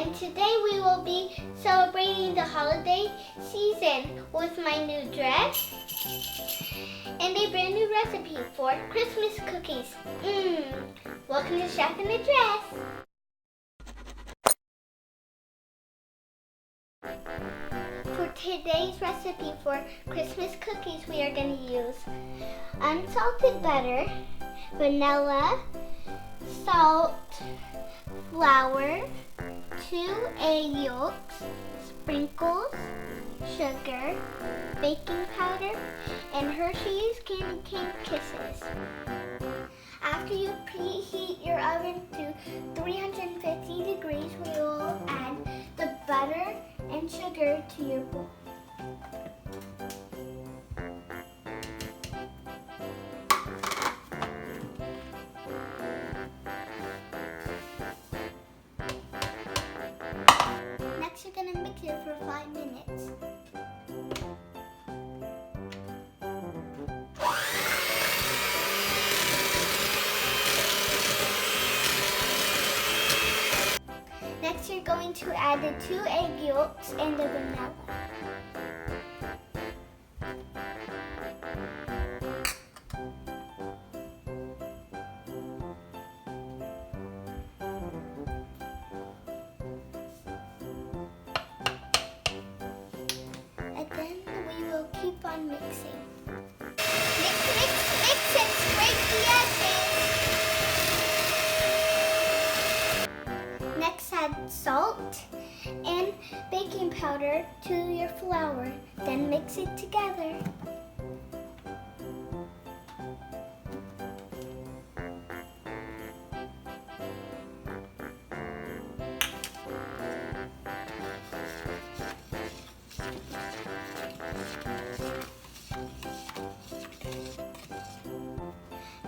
and today we will be celebrating the holiday season with my new dress and a brand new recipe for Christmas cookies. Welcome to Chef in a Dress. For today's recipe for Christmas cookies, we are going to use unsalted butter, vanilla, salt, flour, 2 egg yolks, sprinkles, sugar, baking powder, and Hershey's Candy Cane Kisses. After you preheat your oven to 350 degrees, we will add the butter and sugar to your bowl. Next, you're going to mix it for 5 minutes. Next, you're going to add the 2 egg yolks and the vanilla. And then we will keep on mixing. Mix, mix, mix, and scrape the edges. Next, add salt and baking powder to your flour. Then mix it together.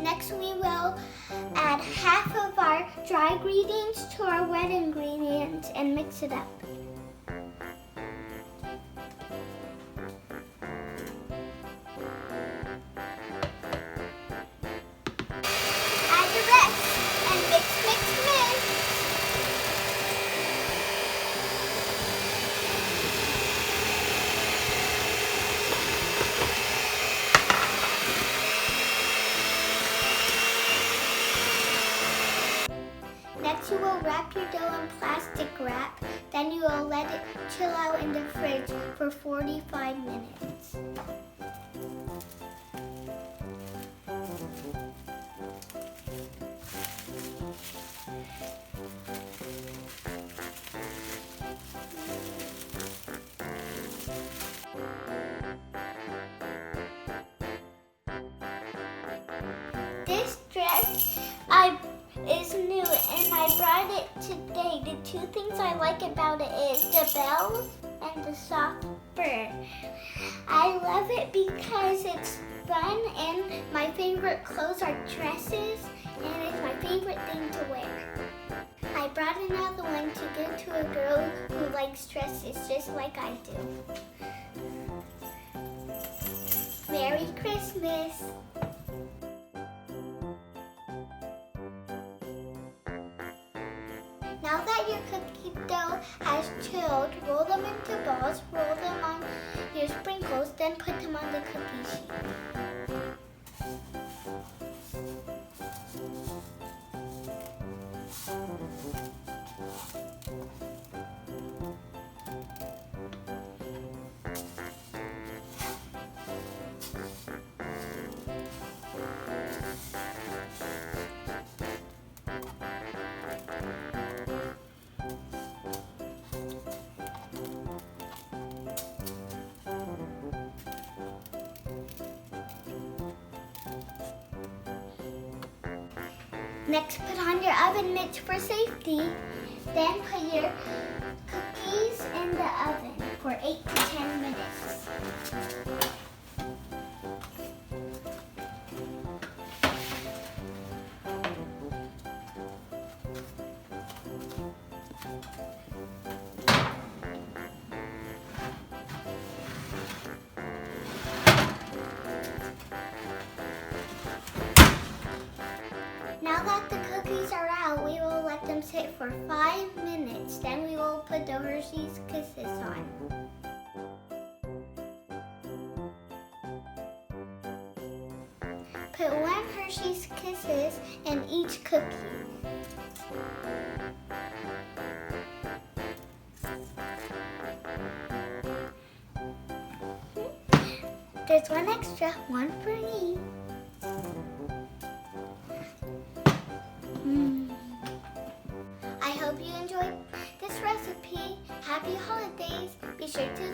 Next, we will add half of our dry ingredients to our wet ingredients and mix it up. Add the rest and mix, mix, mix. Next, you will wrap your dough in plastic wrap. Then you will let it chill out in the fridge for 45 minutes. This dress is new and I brought it today. The 2 things I like about it is the bells and the soft fur. I love it because it's fun and my favorite clothes are dresses and it's my favorite thing to wear. I brought another one to give to a girl who likes dresses just like I do. Merry Christmas! Now that your cookie dough has chilled, roll them into balls, roll them on your sprinkles, then put them on the cookie sheet. Next, put on your oven mitts for safety. Then put your cookies in the oven for 8 to 10 minutes. Now that the cookies are out, we will let them sit for 5 minutes. Then we will put the Hershey's Kisses on. Put 1 Hershey's Kisses in each cookie. There's 1 extra, 1 for me. I hope you enjoyed this recipe. Happy holidays. Be sure to